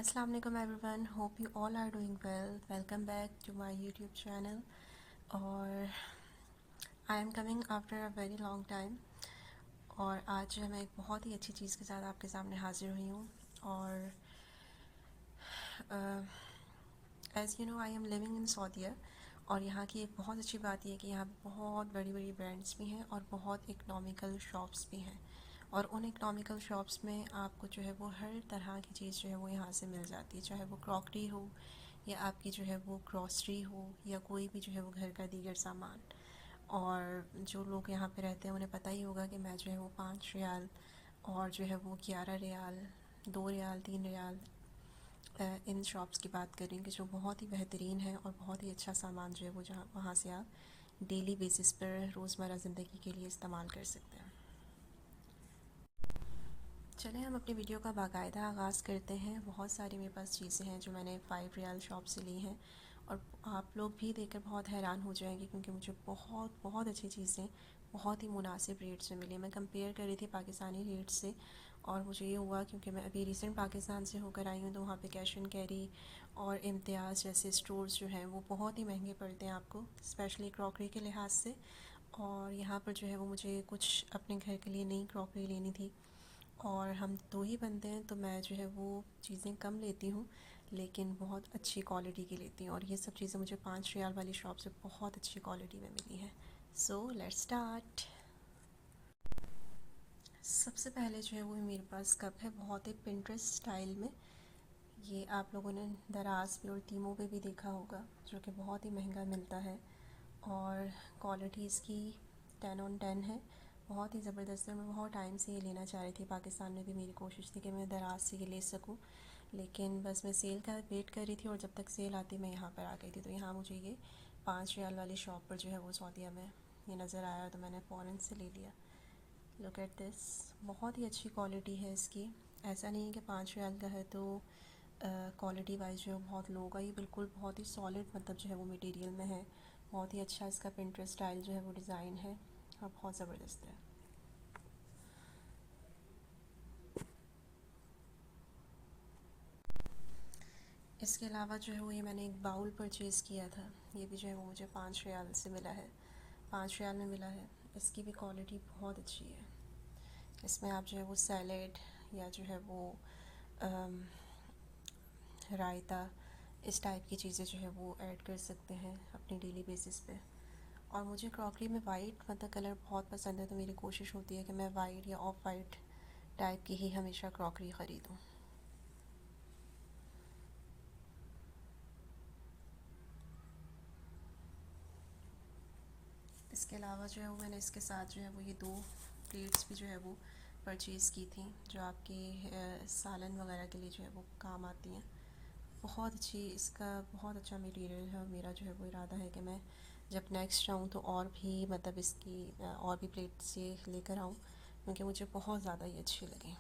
Assalamu alaikum everyone. Hope you all are doing well. Welcome back to my YouTube channel. और I am coming after a very long time. और आज जो है मैं एक बहुत ही अच्छी चीज़ के साथ आपके सामने हाजिर हुई हूँ. और as you know I am living in Saudia. और यहाँ की एक बहुत अच्छी बात यह है कि यहाँ पे बहुत बड़ी बड़ी ब्रांड्स भी हैं और बहुत इकनॉमिकल शॉप्स भी हैं. और उन इकनॉमिकल शॉप्स में आपको जो है वो हर तरह की चीज़ जो है वो यहाँ से मिल जाती है, चाहे वो क्रॉकरी हो या आपकी जो है वो ग्रॉसरी हो या कोई भी जो है वो घर का दीगर सामान. और जो लोग यहाँ पे रहते हैं उन्हें पता ही होगा कि मैं जो है वो 5 रियाल और जो है वो 11 रियाल, 2 रियाल, 3 रियाल इन शॉप्स की बात कर रही हूँ कि जो बहुत ही बेहतरीन है और बहुत ही अच्छा सामान जो है वो जहाँ वहाँ से आप डेली बेसिस पर रोज़मर्रा ज़िंदगी के लिए इस्तेमाल कर सकते हैं. चलें हम अपनी वीडियो का बाकायदा आगाज़ करते हैं. बहुत सारी मेरे पास चीज़ें हैं जो मैंने 5 रियाल शॉप से ली हैं और आप लोग भी देखकर बहुत हैरान हो जाएंगे क्योंकि मुझे बहुत बहुत अच्छी चीज़ें बहुत ही मुनासिब रेट्स में मिली. मैं कंपेयर कर रही थी पाकिस्तानी रेट्स से और मुझे ये हुआ क्योंकि मैं अभी रिसेंट पाकिस्तान से होकर आई हूँ तो वहाँ पे कैश एंड कैरी और इम्तियाज़ जैसे स्टोर्स जो हैं वो बहुत ही महंगे पड़ते हैं आपको, स्पेशली क्रॉकरी के लिहाज से. और यहाँ पर जो है वो मुझे कुछ अपने घर के लिए नई क्रॉकरी लेनी थी और हम दो ही बंदे हैं तो मैं जो है वो चीज़ें कम लेती हूँ लेकिन बहुत अच्छी क्वालिटी की लेती हूँ. और ये सब चीज़ें मुझे 5 रियाल वाली शॉप से बहुत अच्छी क्वालिटी में मिली हैं. So let's start. सबसे पहले जो है वो मेरे पास कप है बहुत ही पिंटरेस्ट स्टाइल में. ये आप लोगों ने दराज पे और तीमों पे भी देखा होगा जो कि बहुत ही महंगा मिलता है और क्वालिटी इसकी 10/10 है. बहुत ही ज़बरदस्त है. मैं बहुत टाइम से ये लेना चाह रही थी. पाकिस्तान में भी मेरी कोशिश थी कि मैं दराज से ये ले सकूं लेकिन बस मैं सेल का वेट कर रही थी और जब तक सेल आती मैं यहाँ पर आ गई थी. तो यहाँ मुझे ये 5 रियाल वाली शॉप पर जो है वो सऊदीया में ये नज़र आया तो मैंने फ़ौरन से ले लिया. Look at this. बहुत ही अच्छी क्वालिटी है इसकी. ऐसा नहीं है कि 5 रियाल का है तो क्वालिटी वाइज जो है बहुत लो होगा. ये बिल्कुल बहुत ही सॉलिड मतलब जो है वो मटेरियल में है. बहुत ही अच्छा इसका पिंटरेस्ट स्टाइल जो है वो डिज़ाइन है और बहुत ज़बरदस्त है. इसके अलावा जो है वो ये मैंने एक बाउल परचेज़ किया था. ये भी जो है वो मुझे 5 रियाल से मिला है, 5 रियाल में मिला है. इसकी भी क्वालिटी बहुत अच्छी है. इसमें आप जो है वो सैलेड या जो है वो रायता इस टाइप की चीज़ें जो है वो ऐड कर सकते हैं अपनी डेली बेसिस पे. और मुझे क्रॉकरी में वाइट मतलब कलर बहुत पसंद है तो मेरी कोशिश होती है कि मैं वाइट या ऑफ वाइट टाइप की ही हमेशा क्रॉकरी ख़रीदूँ. इसके अलावा जो है वो मैंने इसके साथ जो है वो ये 2 प्लेट्स भी जो है वो परचेज़ की थी जो आपकी सालन वगैरह के लिए जो है वो काम आती हैं. बहुत अच्छी इसका बहुत अच्छा मटेरियल है और मेरा जो है वो इरादा है कि मैं जब नेक्स्ट जाऊँ तो और भी मतलब इसकी और भी प्लेट्स ये लेकर आऊँ क्योंकि मुझे बहुत ज़्यादा ये अच्छी लगी.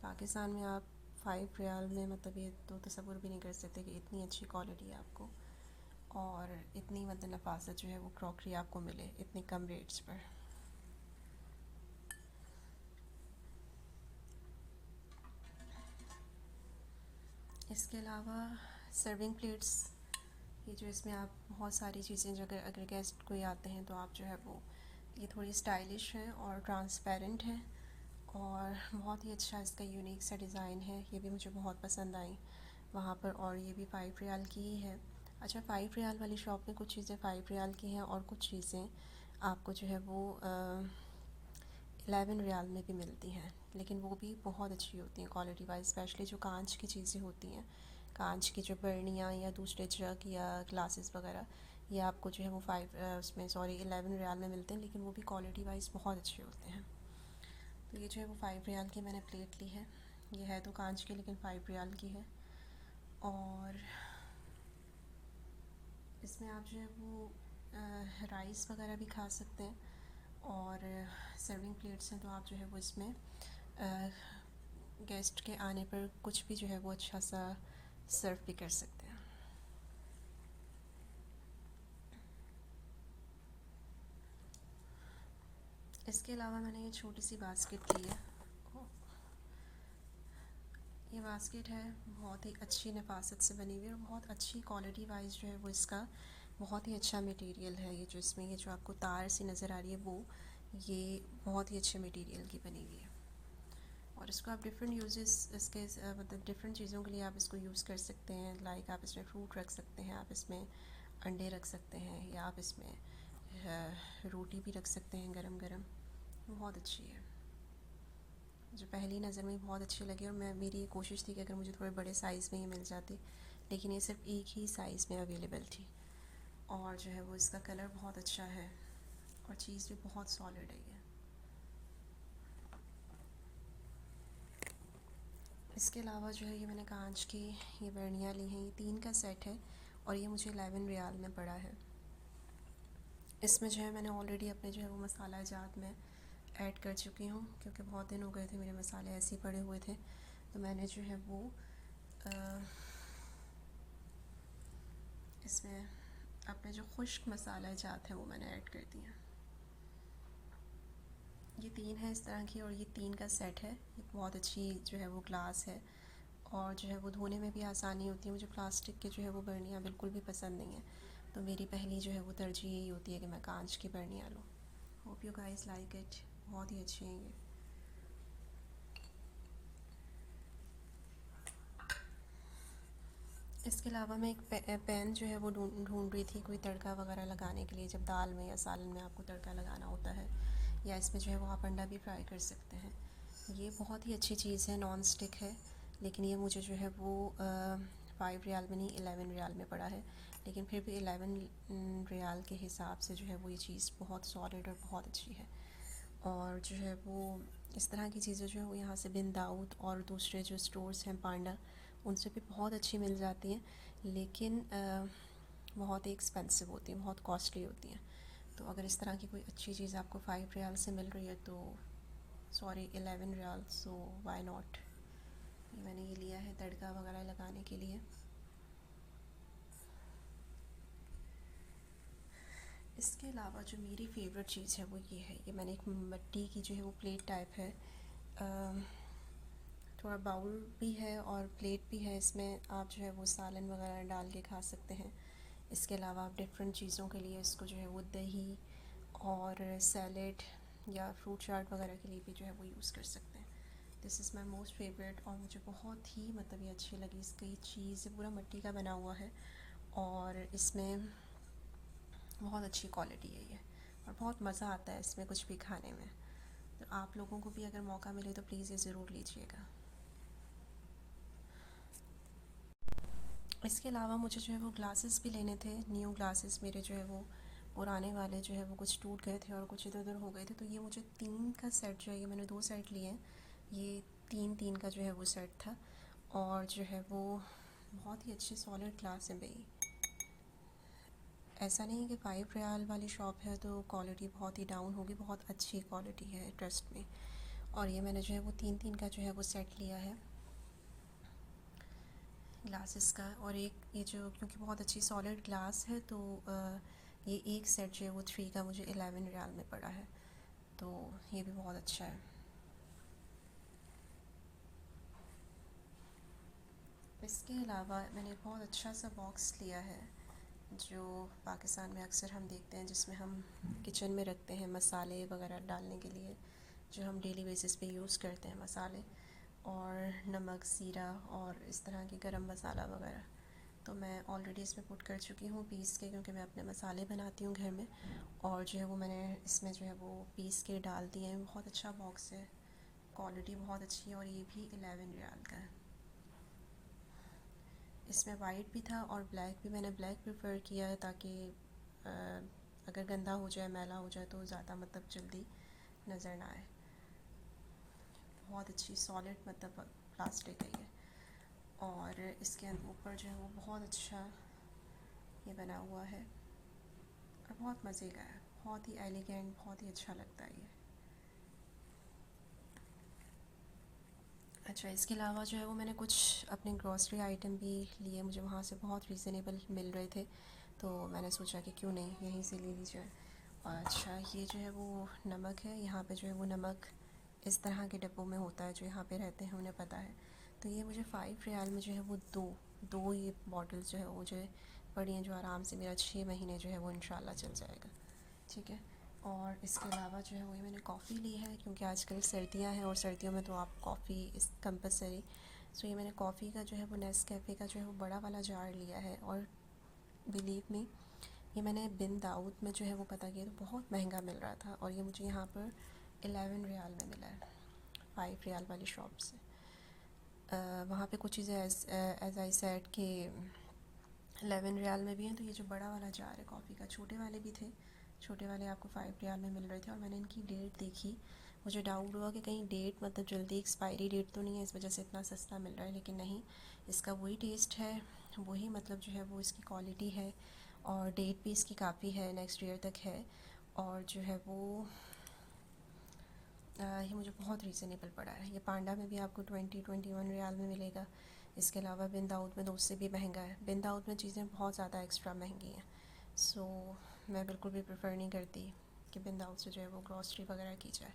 पाकिस्तान में आप 5 रियाल में मतलब ये तो तसव्वुर भी नहीं कर सकते कि इतनी अच्छी क्वालिटी है आपको और इतनी मतलब नफासत जो है वो क्रॉकरी आपको मिले इतने कम रेट्स पर. इसके अलावा सर्विंग प्लेट्स, ये जो इसमें आप बहुत सारी चीज़ें जो अगर अगर गेस्ट कोई आते हैं तो आप जो है वो ये थोड़ी स्टाइलिश है और ट्रांसपेरेंट है और बहुत ही अच्छा इसका यूनिक सा डिज़ाइन है. ये भी मुझे बहुत पसंद आई वहाँ पर और ये भी 5 रियाल की ही है. अच्छा 5 रियाल वाली शॉप में कुछ चीज़ें 5 रियाल की हैं और कुछ चीज़ें आपको जो है वो 11 रियाल में भी मिलती हैं लेकिन वो भी बहुत अच्छी होती हैं क्वालिटी वाइज. स्पेशली जो कांच की चीज़ें होती हैं, कांच की जो बर्नियाँ या दूसरे जग या ग्लासेस वगैरह ये आपको जो है वो 11 रियाल में मिलते हैं लेकिन वो भी क्वालिटी वाइज बहुत अच्छे होते हैं. तो ये जो है वो 5 रियाल की मैंने प्लेट ली है. ये है तो कांच की लेकिन 5 रियाल की है. और इसमें आप जो है वो राइस वगैरह भी खा सकते हैं और सर्विंग प्लेट्स हैं तो आप जो है वो इसमें गेस्ट के आने पर कुछ भी जो है वो अच्छा सा सर्व भी कर सकते हैं. इसके अलावा मैंने ये छोटी सी बास्केट ली है. बास्केट है बहुत ही अच्छी नफासत से बनी हुई है और बहुत अच्छी क्वालिटी वाइज जो है वो इसका बहुत ही अच्छा मटेरियल है। ये जो इसमें ये जो आपको तार सी नज़र आ रही है वो ये बहुत ही अच्छे मटेरियल की बनी हुई है। और इसको आप डिफरेंट यूजेस इसके मतलब डिफरेंट चीज़ों के लिए आप इसको यूज़ कर सकते हैं। लाइक आप इसमें फ्रूट रख सकते हैं, आप इसमें अंडे रख सकते हैं, या आप इसमें रोटी भी रख सकते हैं गरम गरम। बहुत अच्छी है, जो पहली नज़र में बहुत अच्छी लगी। और मेरी ये कोशिश थी कि अगर मुझे थोड़े बड़े साइज़ में ये मिल जाती, लेकिन ये सिर्फ एक ही साइज़ में अवेलेबल थी। और जो है वो इसका कलर बहुत अच्छा है और चीज़ भी बहुत सॉलिड है ये। इसके अलावा जो है ये मैंने कांच की ये बर्नियाँ ली हैं, ये 3 का सेट है और ये मुझे 11 रियाल में पड़ा है। इसमें जो है मैंने ऑलरेडी अपने जो है वो मसाला जात में ऐड कर चुकी हूँ, क्योंकि बहुत दिन हो गए थे मेरे मसाले ऐसे ही पड़े हुए थे, तो मैंने जो है वो इसमें अपने जो खुश्क मसाला जात है वो मैंने ऐड कर दिया। ये 3 है इस तरह की और ये 3 का सेट है। ये बहुत अच्छी जो है वो ग्लास है और जो है वो धोने में भी आसानी होती है। मुझे प्लास्टिक के जो है वो बर्नियाँ बिल्कुल भी पसंद नहीं है, तो मेरी पहली जो है वो तरजीह यही होती है कि मैं कांच की बर्नियाँ लूँ। Hope you guys like it, बहुत ही अच्छी हैं ये। इसके अलावा मैं एक पैन जो है वो ढूंढ रही थी कोई तड़का वगैरह लगाने के लिए, जब दाल में या सालन में आपको तड़का लगाना होता है, या इसमें जो है वो आप अंडा भी फ्राई कर सकते हैं। ये बहुत ही अच्छी चीज़ है, नॉन स्टिक है, लेकिन ये मुझे जो है वो 5 रियाल में नहीं 11 रियाल में पड़ा है। लेकिन फिर भी 11 रियाल के हिसाब से जो है वो ये चीज़ बहुत सॉलिड और बहुत अच्छी है। और जो है वो इस तरह की चीज़ें जो है वो यहाँ से बिन दाऊद और दूसरे जो स्टोर्स हैं पांडा, उनसे भी बहुत अच्छी मिल जाती हैं, लेकिन बहुत ही एक्सपेंसिव होती हैं, बहुत कॉस्टली होती हैं। तो अगर इस तरह की कोई अच्छी चीज़ आपको 5 रियाल से मिल रही है तो सॉरी 11 रियाल, सो वाई नॉट। ये मैंने ये लिया है तड़का वगैरह लगाने के लिए। इसके अलावा जो मेरी फ़ेवरेट चीज़ है वो ये है, ये मैंने एक मिट्टी की जो है वो प्लेट टाइप है, थोड़ा बाउल भी है और प्लेट भी है। इसमें आप जो है वो सालन वगैरह डाल के खा सकते हैं। इसके अलावा आप डिफरेंट चीज़ों के लिए इसको जो है वो दही और सैलेड या फ्रूट चाट वगैरह के लिए भी जो है वो यूज़ कर सकते हैं। This is my most favourite और मुझे बहुत ही मतलब ये अच्छी लगी। इसकी चीज़ पूरा मिट्टी का बना हुआ है और इसमें बहुत अच्छी क्वालिटी है ये, और बहुत मज़ा आता है इसमें कुछ भी खाने में। तो आप लोगों को भी अगर मौका मिले तो प्लीज़ ये ज़रूर लीजिएगा। इसके अलावा मुझे जो है वो ग्लासेस भी लेने थे, न्यू ग्लासेस। मेरे जो है वो पुराने वाले जो है वो कुछ टूट गए थे और कुछ इधर उधर हो गए थे, तो ये मुझे 3 का सेट जो है, ये मैंने 2 सेट लिए हैं, ये 3 का जो है वो सेट था। और जो है वो बहुत ही अच्छी सॉलिड ग्लास है भाई। ऐसा नहीं कि 5 रियाल वाली शॉप है तो क्वालिटी बहुत ही डाउन होगी, बहुत अच्छी क्वालिटी है, ट्रस्ट में। और ये मैंने जो है वो 3 का जो है वो सेट लिया है ग्लासेस का। और एक ये जो, क्योंकि बहुत अच्छी सॉलिड ग्लास है, तो ये एक सेट जो है वो 3 का मुझे 11 रियाल में पड़ा है, तो ये भी बहुत अच्छा है। इसके अलावा मैंने एक बहुत अच्छा सा बॉक्स लिया है जो पाकिस्तान में अक्सर हम देखते हैं, जिसमें हम किचन में रखते हैं मसाले वगैरह डालने के लिए, जो हम डेली बेसिस पे यूज़ करते हैं मसाले, और नमक, ज़ीरा और इस तरह के गरम मसाला वगैरह। तो मैं ऑलरेडी इसमें पुट कर चुकी हूँ पीस के, क्योंकि मैं अपने मसाले बनाती हूँ घर में। और जो है वो मैंने इसमें जो है वो पीस के डाल दिए हैं। बहुत अच्छा बॉक्स है, क्वालिटी बहुत अच्छी है और ये भी 11 रियाल का है। इसमें वाइट भी था और ब्लैक भी। मैंने ब्लैक प्रेफर किया है ताकि अगर गंदा हो जाए, मैला हो जाए तो ज़्यादा मतलब जल्दी नज़र ना आए। बहुत अच्छी सॉलिड मतलब प्लास्टिक है ये। और इसके ऊपर जो है वो बहुत अच्छा ये बना हुआ है और बहुत मज़े का है, बहुत ही एलिगेंट, बहुत ही अच्छा लगता है ये। अच्छा, इसके अलावा जो है वो मैंने कुछ अपने ग्रॉसरी आइटम भी लिए, मुझे वहाँ से बहुत रीज़नेबल मिल रहे थे, तो मैंने सोचा कि क्यों नहीं यहीं से ले ली जाए। और अच्छा, ये जो है वो नमक है, यहाँ पे जो है वो नमक इस तरह के डिब्बों में होता है, जो यहाँ पे रहते हैं उन्हें पता है। तो ये मुझे 5 रियाल में जो है वो दो ये बॉटल्स जो है वो जो है पड़ी हैं, जो आराम से मेरा 6 महीने जो है वो इंशाल्लाह चल जाएगा। ठीक है। और इसके अलावा जो है वो ये मैंने कॉफ़ी ली है, क्योंकि आजकल सर्दियां हैं और सर्दियों में तो आप कॉफ़ी इस कंपलसरी। सो ये मैंने कॉफ़ी का जो है वो नेस्कैफ़े का जो है वो बड़ा वाला जार लिया है। और बिलीव मी, ये मैंने बिन दाऊद में जो है वो पता किया तो बहुत महंगा मिल रहा था, और ये मुझे यहाँ पर 11 रियाल में मिला है 5 रियाल वाली शॉप से। वहाँ पे कुछ चीज़ें एज आई सेड कि 11 रियाल में भी हैं। तो ये जो बड़ा वाला जार है कॉफ़ी का, छोटे वाले भी थे, छोटे वाले आपको 5 रियाल में मिल रहे थे। और मैंने इनकी डेट देखी, मुझे डाउट हुआ कि कहीं डेट मतलब जल्दी एक्सपायरी डेट तो नहीं है, इस वजह से इतना सस्ता मिल रहा है। लेकिन नहीं, इसका वही टेस्ट है, वही मतलब जो है वो इसकी क्वालिटी है, और डेट भी इसकी काफ़ी है, नेक्स्ट ईयर तक है। और जो है वो ये मुझे बहुत रीज़नेबल पड़ा है। ये पांडा में भी आपको 21 रियाल में मिलेगा। इसके अलावा बिन दाऊद में तो उससे भी महंगा है। बिन दाऊद में चीज़ें बहुत ज़्यादा एक्स्ट्रा महंगी हैं। सो मैं बिल्कुल भी प्रेफर नहीं करती कि बिन दाऊद से जो है वो ग्रॉसरी वगैरह की जाए।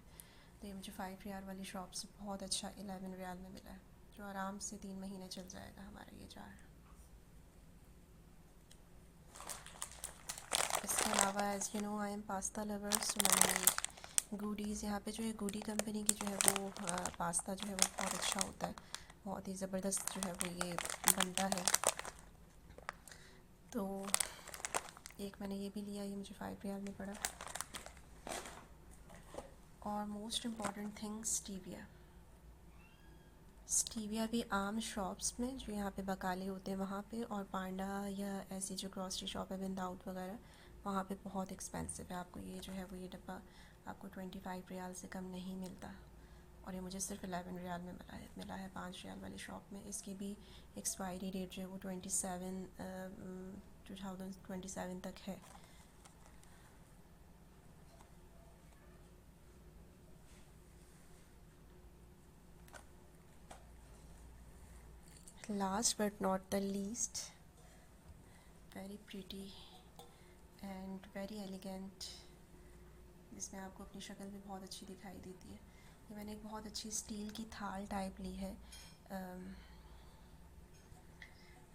तो ये मुझे 5 रियाल वाली शॉप से बहुत अच्छा 11 रियाल में मिला है, जो आराम से 3 महीने चल जाएगा हमारा ये जार। इसके अलावा as you know I am pasta lover, so मैंने गुडीज़, यहाँ पे जो है गुडी कंपनी की जो है वो पास्ता जो है वो बहुत अच्छा होता है, बहुत ही ज़बरदस्त जो है वो ये बनता है। तो एक मैंने ये भी लिया, ये मुझे 5 रियाल में पड़ा। और most important thing stevia. Stevia भी आम शॉप्स में जो यहाँ पे बकाले होते हैं वहाँ पे, और पांडा या ऐसी जो ग्रॉसरी शॉप है बिन दाऊद वगैरह, वहाँ पे बहुत एक्सपेंसिव है। आपको ये जो है वो ये डब्बा आपको 25 रियाल से कम नहीं मिलता, और ये मुझे सिर्फ 11 रियाल में मिला है 5 रियाल वाली शॉप में। इसकी भी एक्सपायरी डेट जो है वो 2027 तक है। Last but not the least, very pretty and very elegant, जिसमें आपको अपनी शक्ल भी बहुत अच्छी दिखाई देती है। ये मैंने एक बहुत अच्छी स्टील की थाल टाइप ली है।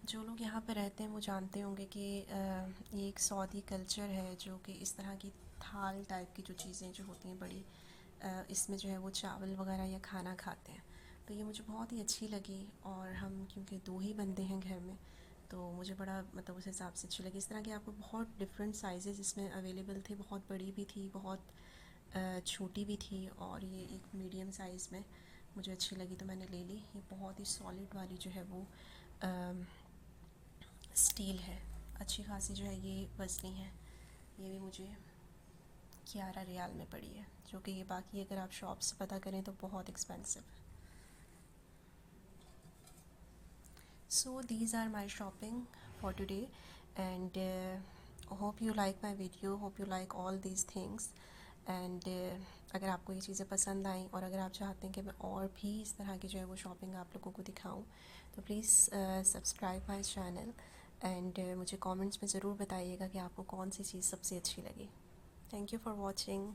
जो लोग यहाँ पे रहते हैं वो जानते होंगे कि ये एक सऊदी कल्चर है, जो कि इस तरह की थाल टाइप की जो चीज़ें जो होती हैं बड़ी, इसमें जो है वो चावल वगैरह या खाना खाते हैं। तो ये मुझे बहुत ही अच्छी लगी, और हम क्योंकि 2 ही बंदे हैं घर में, तो मुझे बड़ा मतलब उस हिसाब से अच्छी लगी। इस तरह की आपको बहुत डिफरेंट साइज़ेस इसमें अवेलेबल थे, बहुत बड़ी भी थी, बहुत छोटी भी थी, और ये एक मीडियम साइज़ में मुझे अच्छी लगी तो मैंने ले ली। ये बहुत ही सॉलिड वाली जो है वो स्टील है, अच्छी खासी जो है ये वज़नी है। ये भी मुझे 11 रियाल में पड़ी है, जो कि ये बाकी अगर आप शॉप से पता करें तो बहुत expensive. So these are my shopping for today, and hope you like my video, hope you like all these things. And अगर आपको ये चीज़ें पसंद आई, और अगर आप चाहते हैं कि मैं और भी इस तरह की जो है वो शॉपिंग आप लोगों को दिखाऊं, तो please subscribe my channel. And मुझे कमेंट्स में ज़रूर बताइएगा कि आपको कौन सी चीज़ सबसे अच्छी लगी। Thank you for watching.